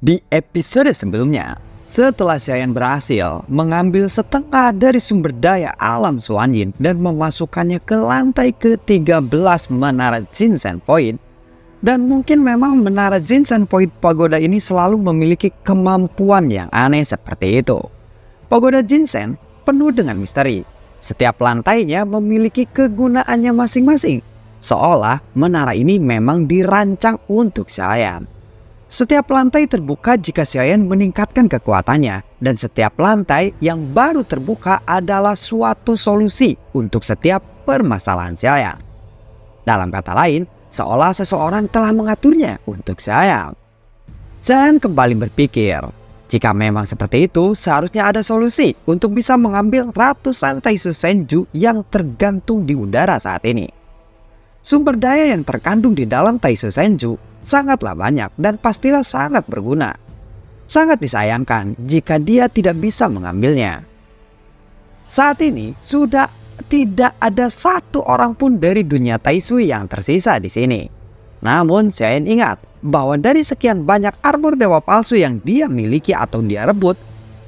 Di episode sebelumnya, setelah Xiaoyan berhasil mengambil setengah dari sumber daya alam Suanjin dan memasukkannya ke lantai ke-13 menara Jinsen Point, dan mungkin memang menara Jinsen Point Pagoda ini selalu memiliki kemampuan yang aneh seperti itu. Pagoda Jinsen penuh dengan misteri. Setiap lantainya memiliki kegunaannya masing-masing, seolah menara ini memang dirancang untuk Xiaoyan. Setiap lantai terbuka jika Xiaoyan meningkatkan kekuatannya, dan setiap lantai yang baru terbuka adalah suatu solusi untuk setiap permasalahan Xiaoyan. Dalam kata lain, seolah seseorang telah mengaturnya untuk Xiaoyan. Xiaoyan kembali berpikir, jika memang seperti itu, seharusnya ada solusi untuk bisa mengambil ratusan Taisu Senju yang tergantung di udara saat ini. Sumber daya yang terkandung di dalam Taisu Senju sangatlah banyak dan pastilah sangat berguna. Sangat disayangkan jika dia tidak bisa mengambilnya. Saat ini sudah tidak ada satu orang pun dari dunia Taisui yang tersisa di sini. Namun Xiaoyan ingat bahwa dari sekian banyak armor dewa palsu yang dia miliki atau dia rebut,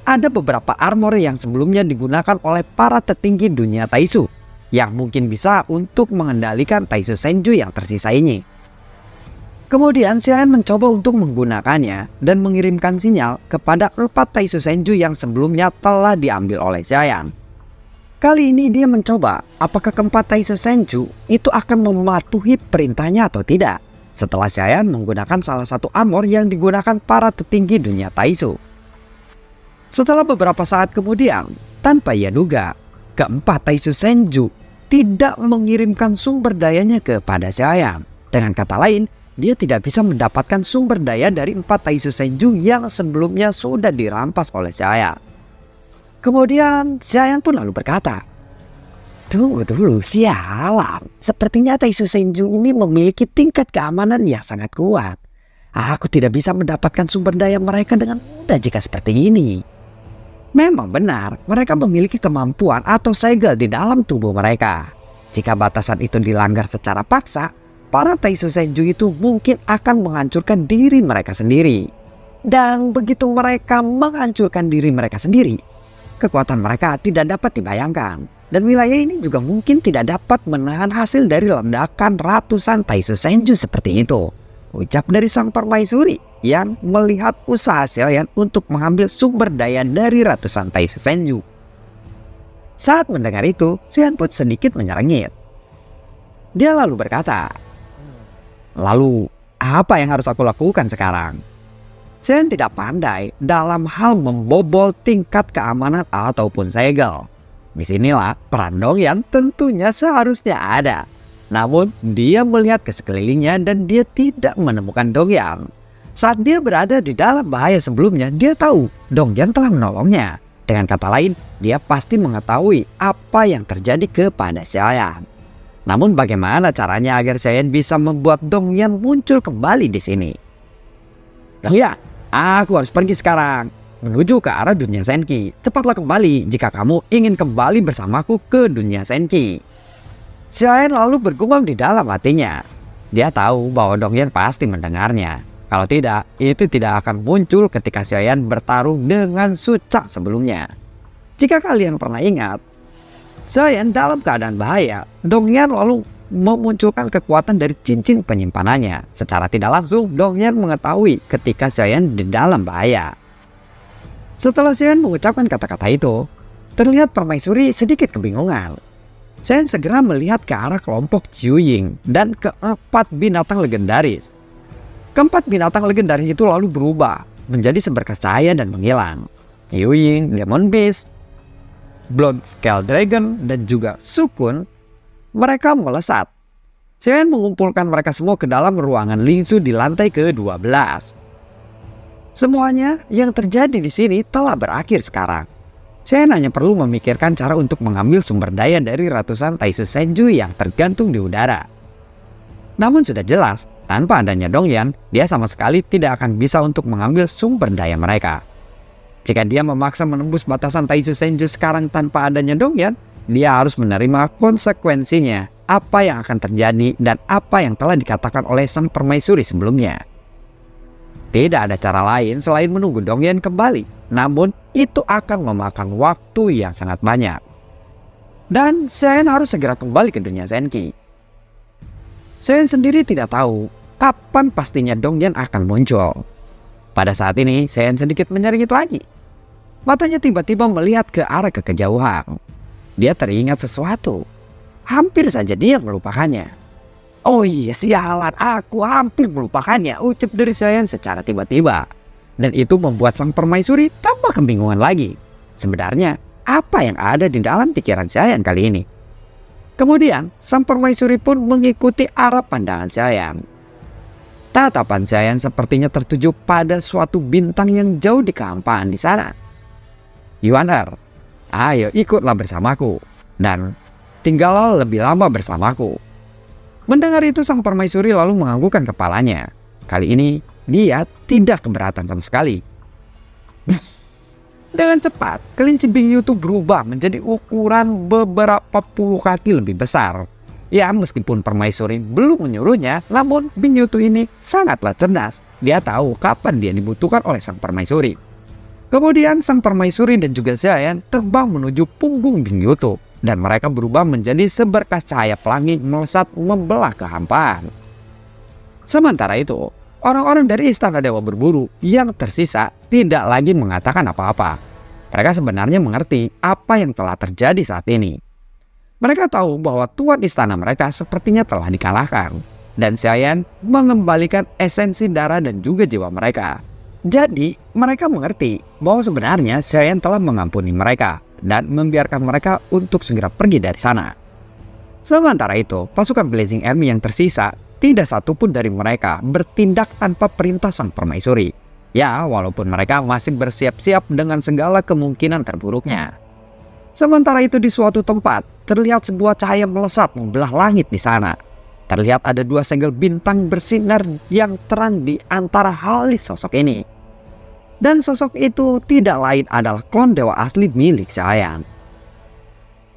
ada beberapa armor yang sebelumnya digunakan oleh para petinggi dunia Taisu yang mungkin bisa untuk mengendalikan Taisu Senju yang tersisa ini. Kemudian Xiaoyan mencoba untuk menggunakannya dan mengirimkan sinyal kepada 4 Taisu Senju yang sebelumnya telah diambil oleh Xiaoyan. Kali ini dia mencoba apakah keempat Taisu Senju itu akan mematuhi perintahnya atau tidak, setelah Xiaoyan menggunakan salah satu armor yang digunakan para petinggi dunia Taisu. Setelah beberapa saat kemudian, tanpa ia duga, keempat Taisu Senju tidak mengirimkan sumber dayanya kepada Xiaoyan. Dengan kata lain, dia tidak bisa mendapatkan sumber daya dari 4 Taisu Senju yang sebelumnya sudah dirampas oleh Xiaoyan. Kemudian Xiaoyan pun lalu berkata, "Tunggu dulu, sialan. Sepertinya Taisu Senju ini memiliki tingkat keamanan yang sangat kuat. Aku tidak bisa mendapatkan sumber daya mereka dengan mudah jika seperti ini." Memang benar, mereka memiliki kemampuan atau segel di dalam tubuh mereka. Jika batasan itu dilanggar secara paksa, para Taisu Senju itu mungkin akan menghancurkan diri mereka sendiri. Dan begitu mereka menghancurkan diri mereka sendiri, kekuatan mereka tidak dapat dibayangkan. Dan wilayah ini juga mungkin tidak dapat menahan hasil dari ledakan ratusan Taisu Senju seperti itu, ucap dari sang permaisuri yang melihat usaha Xiaoyan untuk mengambil sumber daya dari ratusan Taisu Senju. Saat mendengar itu, Xiaoyan pun sedikit menyerengit. Dia lalu berkata, "Lalu, apa yang harus aku lakukan sekarang?" Xiaoyan tidak pandai dalam hal membobol tingkat keamanan ataupun segel. Disinilah peran Dongyan tentunya seharusnya ada. Namun, dia melihat ke sekelilingnya dan dia tidak menemukan Dongyan. Saat dia berada di dalam bahaya sebelumnya, dia tahu Dongyan telah menolongnya. Dengan kata lain, dia pasti mengetahui apa yang terjadi kepada Xiaoyan. Namun bagaimana caranya agar Xiaoyan bisa membuat Dongyan muncul kembali di sini? "Dongyan, aku harus pergi sekarang, menuju ke arah dunia Senki. Cepatlah kembali jika kamu ingin kembali bersamaku ke dunia Senki." Xiaoyan lalu bergumam di dalam hatinya. Dia tahu bahwa Dongyan pasti mendengarnya. Kalau tidak, itu tidak akan muncul ketika Xiaoyan bertarung dengan Suca sebelumnya. Jika kalian pernah ingat, Xiaoyan dalam keadaan bahaya, Dongyan lalu memunculkan kekuatan dari cincin penyimpanannya. Secara tidak langsung, Dongyan mengetahui ketika Xiaoyan di dalam bahaya. Setelah Xiaoyan mengucapkan kata-kata itu, terlihat permaisuri sedikit kebingungan. Xiaoyan segera melihat ke arah kelompok Jiuying dan keempat binatang legendaris. Keempat binatang legendaris itu lalu berubah menjadi seberkas cahaya dan menghilang. Jiuying, Demon Beast, Blood Scale Dragon, dan juga Sukun, mereka melesat. Xiaoyan mengumpulkan mereka semua ke dalam ruangan Lingsu di lantai ke-12. Semuanya yang terjadi di sini telah berakhir sekarang. Xiaoyan hanya perlu memikirkan cara untuk mengambil sumber daya dari ratusan Taisu Senju yang tergantung di udara. Namun sudah jelas, tanpa adanya Dongyan, dia sama sekali tidak akan bisa untuk mengambil sumber daya mereka. Jika dia memaksa menembus batasan Taisu Senju sekarang tanpa adanya Dongyan, dia harus menerima konsekuensinya, apa yang akan terjadi dan apa yang telah dikatakan oleh sang permaisuri sebelumnya. Tidak ada cara lain selain menunggu Dongyen kembali. Namun itu akan memakan waktu yang sangat banyak. Dan Seayan harus segera kembali ke dunia Zenki. Seayan sendiri tidak tahu kapan pastinya Dongyen akan muncul. Pada saat ini Seayan sedikit menyeringgit lagi. Matanya tiba-tiba melihat ke arah kejauhan. Dia teringat sesuatu. Hampir saja dia melupakannya. "Oh iya, sialan, aku hampir melupakannya," ucap dari Seayan secara tiba-tiba. Dan itu membuat sang permaisuri tambah kebingungan lagi. Sebenarnya apa yang ada di dalam pikiran Seayan kali ini? Kemudian sang permaisuri pun mengikuti arah pandangan Seayan. Tatapan Seayan sepertinya tertuju pada suatu bintang yang jauh di kehampaan di sana. "Yuaner, ayo ikutlah bersamaku dan tinggallah lebih lama bersamaku." Mendengar itu sang permaisuri lalu menganggukkan kepalanya. Kali ini dia tidak keberatan sama sekali. Dengan cepat, kelinci Bingyu itu berubah menjadi ukuran beberapa puluh kaki lebih besar. Ya, meskipun permaisuri belum menyuruhnya, namun Bingyu ini sangatlah cerdas. Dia tahu kapan dia dibutuhkan oleh sang permaisuri. Kemudian sang permaisuri dan juga Seayan terbang menuju punggung Bingyu, dan mereka berubah menjadi seberkas cahaya pelangi melesat membelah kehampaan. Sementara itu, orang-orang dari Istana Dewa Berburu yang tersisa tidak lagi mengatakan apa-apa. Mereka sebenarnya mengerti apa yang telah terjadi saat ini. Mereka tahu bahwa tuan istana mereka sepertinya telah dikalahkan, dan Seayan mengembalikan esensi darah dan juga jiwa mereka. Jadi, mereka mengerti bahwa sebenarnya Seayan telah mengampuni mereka dan membiarkan mereka untuk segera pergi dari sana. Sementara itu, pasukan Blazing Army yang tersisa, tidak satupun dari mereka bertindak tanpa perintah sang permaisuri. Ya, walaupun mereka masih bersiap-siap dengan segala kemungkinan terburuknya. Sementara itu di suatu tempat, terlihat sebuah cahaya melesat membelah langit di sana. Terlihat ada dua segel bintang bersinar yang terang di antara halis sosok ini. Dan sosok itu tidak lain adalah klon dewa asli milik Seayan,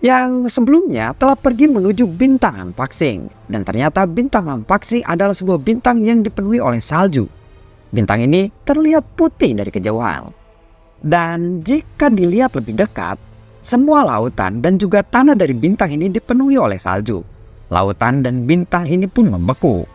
yang sebelumnya telah pergi menuju bintang Anpaksing. Dan ternyata bintang Anpaksing adalah sebuah bintang yang dipenuhi oleh salju. Bintang ini terlihat putih dari kejauhan. Dan jika dilihat lebih dekat, semua lautan dan juga tanah dari bintang ini dipenuhi oleh salju. Lautan dan bintang ini pun membeku.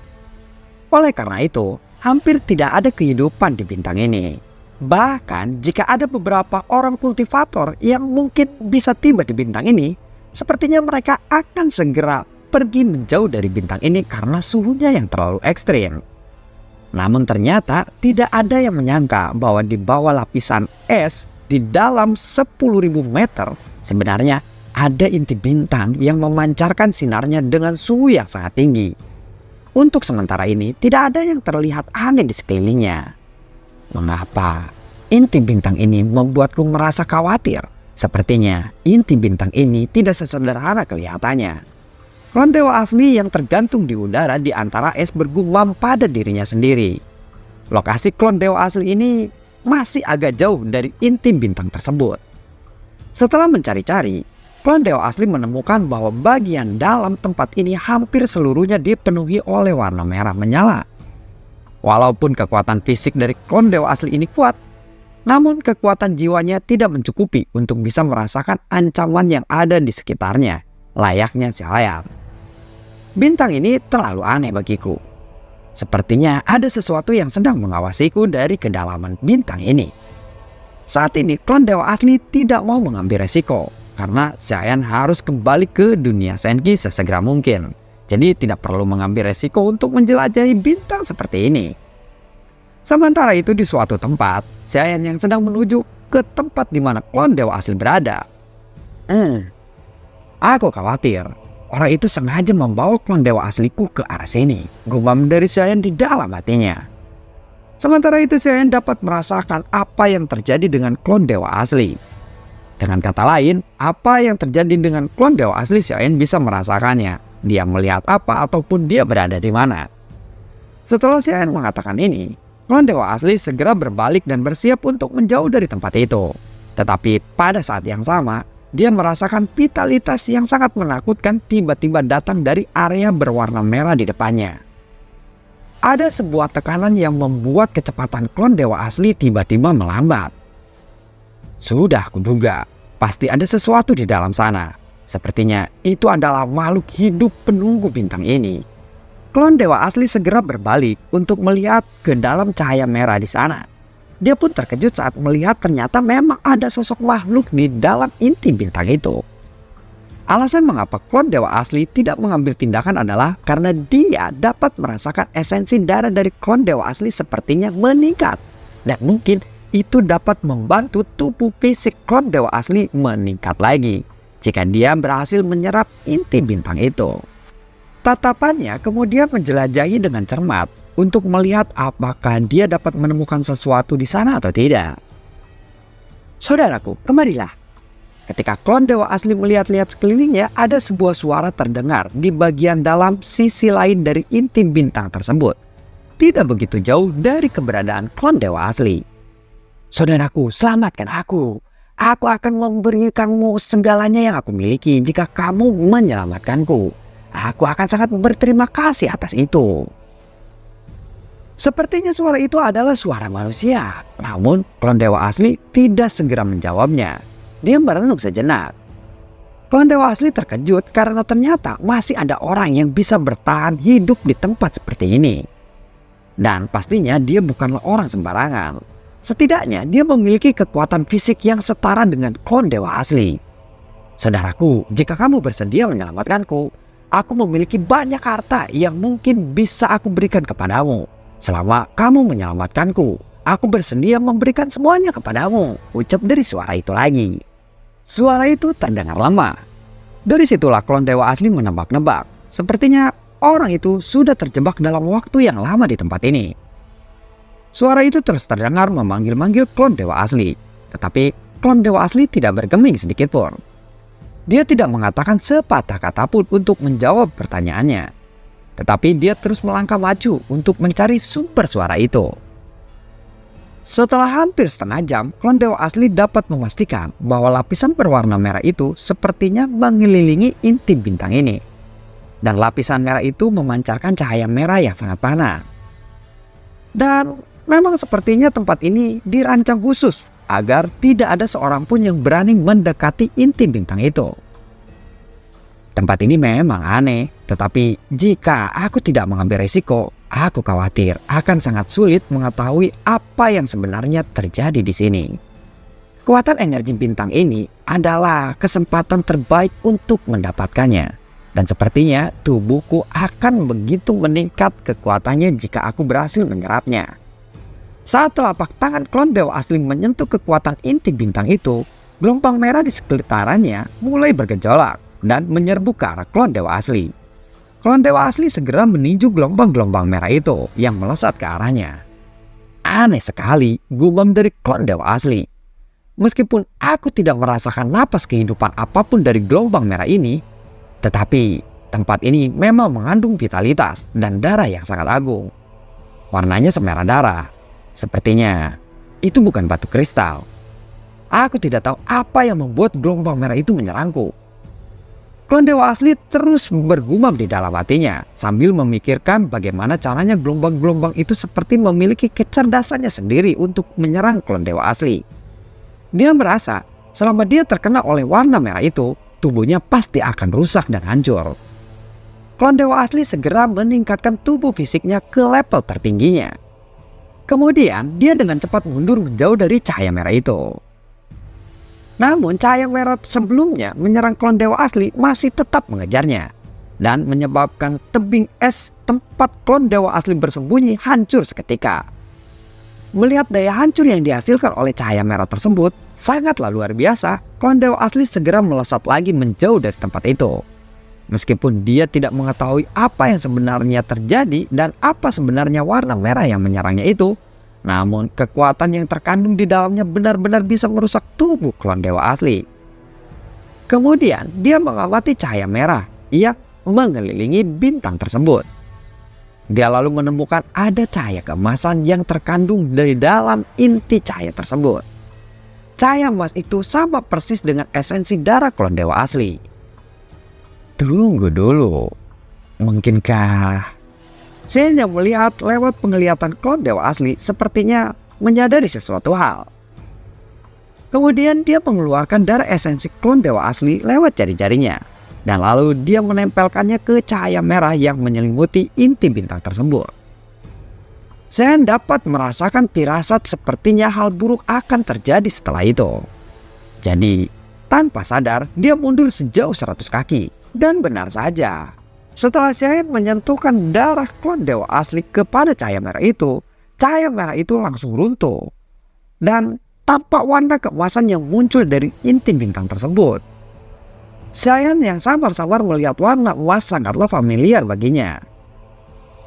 Oleh karena itu, hampir tidak ada kehidupan di bintang ini. Bahkan jika ada beberapa orang kultivator yang mungkin bisa tiba di bintang ini, sepertinya mereka akan segera pergi menjauh dari bintang ini karena suhunya yang terlalu ekstrim. Namun ternyata tidak ada yang menyangka bahwa di bawah lapisan es di dalam 10.000 meter sebenarnya ada inti bintang yang memancarkan sinarnya dengan suhu yang sangat tinggi. Untuk sementara ini tidak ada yang terlihat aneh di sekelilingnya. Mengapa? Inti bintang ini membuatku merasa khawatir. Sepertinya inti bintang ini tidak sesederhana kelihatannya. Klon dewa asli yang tergantung di udara di antara es bergumam pada dirinya sendiri. Lokasi klon dewa asli ini masih agak jauh dari inti bintang tersebut. Setelah mencari-cari, klon dewa asli menemukan bahwa bagian dalam tempat ini hampir seluruhnya dipenuhi oleh warna merah menyala. Walaupun kekuatan fisik dari klon dewa asli ini kuat, namun kekuatan jiwanya tidak mencukupi untuk bisa merasakan ancaman yang ada di sekitarnya, layaknya Seayan. Bintang ini terlalu aneh bagiku. Sepertinya ada sesuatu yang sedang mengawasiku dari kedalaman bintang ini. Saat ini klon dewa asli tidak mau mengambil resiko, karena Seayan harus kembali ke dunia Zenki sesegera mungkin. Jadi tidak perlu mengambil resiko untuk menjelajahi bintang seperti ini. Sementara itu di suatu tempat, Seayan yang sedang menuju ke tempat di mana klon dewa asli berada. Aku khawatir orang itu sengaja membawa klon dewa asliku ke arah sini, gumam dari Seayan di dalam hatinya. Sementara itu Seayan dapat merasakan apa yang terjadi dengan klon dewa asli. Dengan kata lain, apa yang terjadi dengan klon dewa asli Seayan bisa merasakannya. Dia melihat apa ataupun dia berada di mana. Setelah Seayan mengatakan ini, klon dewa asli segera berbalik dan bersiap untuk menjauh dari tempat itu. Tetapi pada saat yang sama, dia merasakan vitalitas yang sangat menakutkan tiba-tiba datang dari area berwarna merah di depannya. ada sebuah tekanan yang membuat kecepatan klon dewa asli tiba-tiba melambat. Sudah kuduga, pasti ada sesuatu di dalam sana. Sepertinya itu adalah makhluk hidup penunggu bintang ini. Klon dewa asli segera berbalik untuk melihat ke dalam cahaya merah di sana. Dia pun terkejut saat melihat ternyata memang ada sosok makhluk di dalam inti bintang itu. Alasan mengapa klon dewa asli tidak mengambil tindakan adalah karena dia dapat merasakan esensi darah dari klon dewa asli sepertinya meningkat. Dan mungkin itu dapat membantu tubuh fisik klon dewa asli meningkat lagi jika dia berhasil menyerap inti bintang itu. Tatapannya kemudian menjelajahi dengan cermat untuk melihat apakah dia dapat menemukan sesuatu di sana atau tidak. Saudaraku, kemarilah. Ketika klon dewa asli melihat-lihat sekelilingnya, ada sebuah suara terdengar di bagian dalam sisi lain dari inti bintang tersebut. Tidak begitu jauh dari keberadaan klon dewa asli. Saudaraku, selamatkan aku. Aku akan memberikanmu segalanya yang aku miliki jika kamu menyelamatkanku. Aku akan sangat berterima kasih atas itu. Sepertinya suara itu adalah suara manusia. Namun klon dewa asli tidak segera menjawabnya. Dia merenung sejenak. Klon dewa asli terkejut karena ternyata masih ada orang yang bisa bertahan hidup di tempat seperti ini. Dan pastinya dia bukanlah orang sembarangan. Setidaknya dia memiliki kekuatan fisik yang setara dengan klon dewa asli. Saudaraku, jika kamu bersedia menyelamatkanku, aku memiliki banyak harta yang mungkin bisa aku berikan kepadamu. Selama kamu menyelamatkanku, aku bersedia memberikan semuanya kepadamu, ucap dari suara itu lagi. Suara itu terdengar lama. Dari situlah klon dewa asli menebak-nebak. Sepertinya orang itu sudah terjebak dalam waktu yang lama di tempat ini. Suara itu terus terdengar memanggil-manggil klon dewa asli. Tetapi klon dewa asli tidak bergeming sedikit pun. Dia tidak mengatakan sepatah kata pun untuk menjawab pertanyaannya. Tetapi dia terus melangkah maju untuk mencari sumber suara itu. Setelah hampir setengah jam, klon dewa asli dapat memastikan bahwa lapisan berwarna merah itu sepertinya mengelilingi inti bintang ini. Dan lapisan merah itu memancarkan cahaya merah yang sangat panas. Dan memang sepertinya tempat ini dirancang khusus agar tidak ada seorang pun yang berani mendekati inti bintang itu. Tempat ini memang aneh, tetapi jika aku tidak mengambil risiko, aku khawatir akan sangat sulit mengetahui apa yang sebenarnya terjadi di sini. Kekuatan energi bintang ini adalah kesempatan terbaik untuk mendapatkannya. Dan sepertinya tubuhku akan begitu meningkat kekuatannya jika aku berhasil menyerapnya. Saat telapak tangan klon dewa asli menyentuh kekuatan inti bintang itu, gelombang merah di sekitarannya mulai bergejolak dan menyerbu ke arah klon dewa asli. Klon dewa asli segera meninju gelombang-gelombang merah itu yang melesat ke arahnya. Aneh sekali, gumam dari klon dewa asli. Meskipun aku tidak merasakan napas kehidupan apapun dari gelombang merah ini, tetapi tempat ini memang mengandung vitalitas dan darah yang sangat agung. Warnanya semerah darah. Sepertinya itu bukan batu kristal. Aku tidak tahu apa yang membuat gelombang merah itu menyerangku. Klon dewa asli terus bergumam di dalam hatinya sambil memikirkan bagaimana caranya gelombang-gelombang itu seperti memiliki kecerdasannya sendiri untuk menyerang klon dewa asli. Dia merasa selama dia terkena oleh warna merah itu, tubuhnya pasti akan rusak dan hancur. Klon dewa asli segera meningkatkan tubuh fisiknya ke level tertingginya. Kemudian dia dengan cepat mundur menjauh dari cahaya merah itu. Namun cahaya merah sebelumnya menyerang klon dewa asli masih tetap mengejarnya. Dan menyebabkan tebing es tempat klon dewa asli bersembunyi hancur seketika. Melihat daya hancur yang dihasilkan oleh cahaya merah tersebut sangatlah luar biasa, klon dewa asli segera melesat lagi menjauh dari tempat itu. Meskipun dia tidak mengetahui apa yang sebenarnya terjadi dan apa sebenarnya warna merah yang menyerangnya itu, namun kekuatan yang terkandung di dalamnya benar-benar bisa merusak tubuh klon dewa asli. Kemudian dia mengamati cahaya merah yang mengelilingi bintang tersebut. Dia lalu menemukan ada cahaya keemasan yang terkandung di dalam inti cahaya tersebut. Cahaya emas itu sama persis dengan esensi darah klon dewa asli. Tunggu dulu, mungkinkah Shen yang melihat lewat penglihatan klon dewa asli sepertinya menyadari sesuatu hal. Kemudian dia mengeluarkan darah esensi klon dewa asli lewat jari-jarinya, dan lalu dia menempelkannya ke cahaya merah yang menyelimuti inti bintang tersebut. Shen dapat merasakan firasat sepertinya hal buruk akan terjadi setelah itu. Jadi, tanpa sadar dia mundur sejauh 100 kaki. Dan benar saja, setelah Shen menyentuhkan darah klon dewa asli kepada cahaya merah itu langsung runtuh. Dan tampak warna keemasan yang muncul dari inti bintang tersebut. Shen yang sabar-sabar melihat warna emas sangatlah familiar baginya.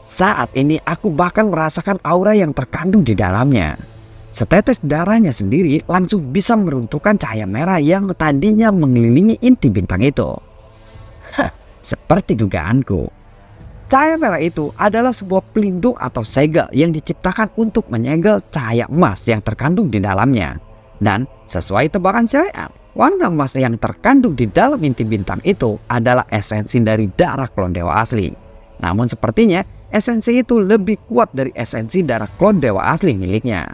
Saat ini aku bahkan merasakan aura yang terkandung di dalamnya. Setetes darahnya sendiri langsung bisa meruntuhkan cahaya merah yang tadinya mengelilingi inti bintang itu. Seperti dugaanku. Cahaya merah itu adalah sebuah pelindung atau segel yang diciptakan untuk menyegel cahaya emas yang terkandung di dalamnya. Dan sesuai tebakan saya, warna emas yang terkandung di dalam inti bintang itu adalah esensi dari darah klon dewa asli. Namun sepertinya esensi itu lebih kuat dari esensi darah klon dewa asli miliknya.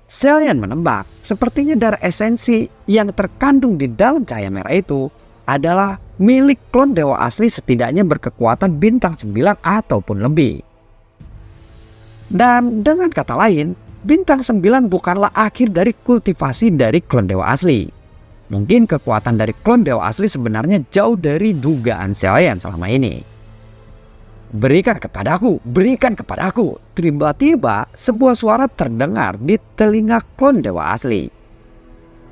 Shen menebak, sepertinya darah esensi yang terkandung di dalam cahaya merah itu adalah milik klon dewa asli setidaknya berkekuatan bintang 9 ataupun lebih. Dan dengan kata lain, bintang 9 bukanlah akhir dari kultivasi dari klon dewa asli. Mungkin kekuatan dari klon dewa asli sebenarnya jauh dari dugaan Shen selama ini. Berikan kepadaku, berikan kepadaku. Tiba-tiba sebuah suara terdengar di telinga klon dewa asli.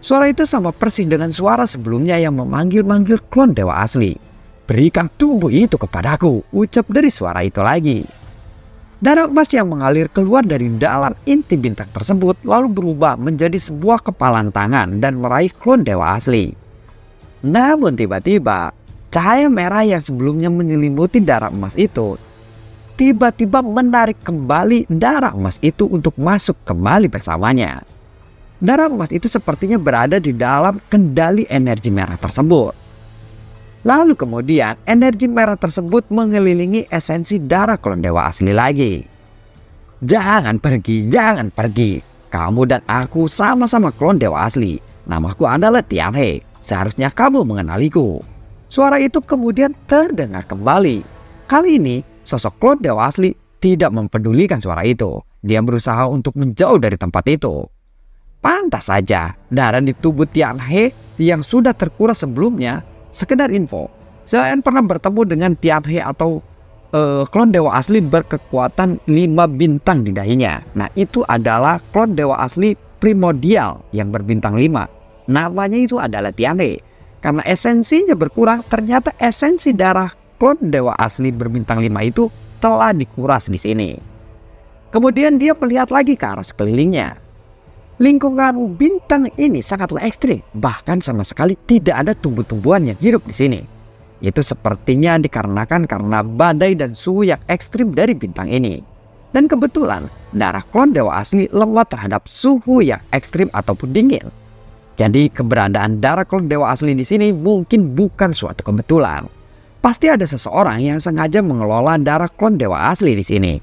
Suara itu sama persis dengan suara sebelumnya yang memanggil-manggil klon dewa asli. Berikan tubuh itu kepadaku, ucap dari suara itu lagi. Darah emas yang mengalir keluar dari dalam inti bintang tersebut lalu berubah menjadi sebuah kepalan tangan dan meraih klon dewa asli. Namun tiba-tiba cahaya merah yang sebelumnya menyelimuti darah emas itu tiba-tiba menarik kembali darah emas itu untuk masuk kembali bersamanya. Darah emas itu sepertinya berada di dalam kendali energi merah tersebut. Lalu kemudian energi merah tersebut mengelilingi esensi darah klon dewa asli lagi. Jangan pergi, jangan pergi. Kamu dan aku sama-sama klon dewa asli. Namaku adalah Tianhe. Seharusnya kamu mengenaliku. Suara itu kemudian terdengar kembali. Kali ini sosok klon dewa asli tidak mempedulikan suara itu. Dia berusaha untuk menjauh dari tempat itu. Pantas saja darah di tubuh Tianhe yang sudah terkuras sebelumnya. Sekedar info, Shen pernah bertemu dengan Tianhe atau klon dewa asli berkekuatan 5 bintang di dahinya. Nah, itu adalah klon dewa asli primordial yang berbintang 5. Namanya itu adalah Tianhe. Karena esensinya berkurang, ternyata esensi darah klon dewa asli berbintang 5 itu telah dikuras di sini. Kemudian dia melihat lagi ke arah sekelilingnya. Lingkungan bintang ini sangatlah ekstrim, bahkan sama sekali tidak ada tumbuh-tumbuhan yang hidup di sini. Itu sepertinya dikarenakan karena badai dan suhu yang ekstrim dari bintang ini. Dan kebetulan darah klon dewa asli lemah terhadap suhu yang ekstrim ataupun dingin. Jadi keberadaan darah klon dewa asli di sini mungkin bukan suatu kebetulan. Pasti ada seseorang yang sengaja mengelola darah klon dewa asli di sini.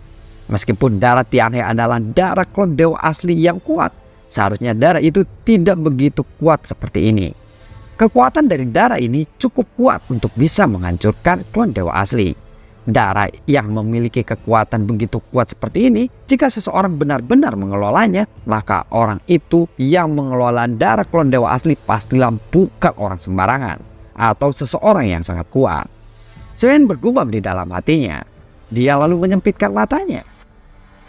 Meskipun darah Tianhe adalah darah klon dewa asli yang kuat, seharusnya darah itu tidak begitu kuat seperti ini. Kekuatan dari darah ini cukup kuat untuk bisa menghancurkan klon dewa asli. Darah yang memiliki kekuatan begitu kuat seperti ini, jika seseorang benar-benar mengelolanya, maka orang itu yang mengelola darah klon dewa asli pastilah bukan orang sembarangan atau seseorang yang sangat kuat. Shen bergumam di dalam hatinya. Dia lalu menyempitkan matanya.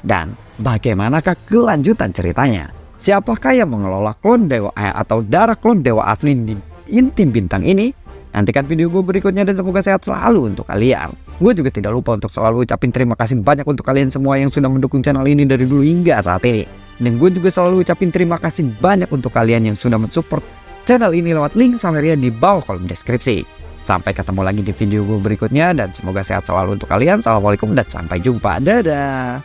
Dan bagaimanakah kelanjutan ceritanya? Siapakah yang mengelola klon dewa atau darah klon dewa asli di inti bintang ini? Nantikan video gue berikutnya dan semoga sehat selalu untuk kalian. Gue juga tidak lupa untuk selalu ucapin terima kasih banyak untuk kalian semua yang sudah mendukung channel ini dari dulu hingga saat ini. Dan gue juga selalu ucapin terima kasih banyak untuk kalian yang sudah mensupport channel ini lewat link summary di bawah kolom deskripsi. Sampai ketemu lagi di video gue berikutnya dan semoga sehat selalu untuk kalian. Assalamualaikum dan sampai jumpa. Dadah.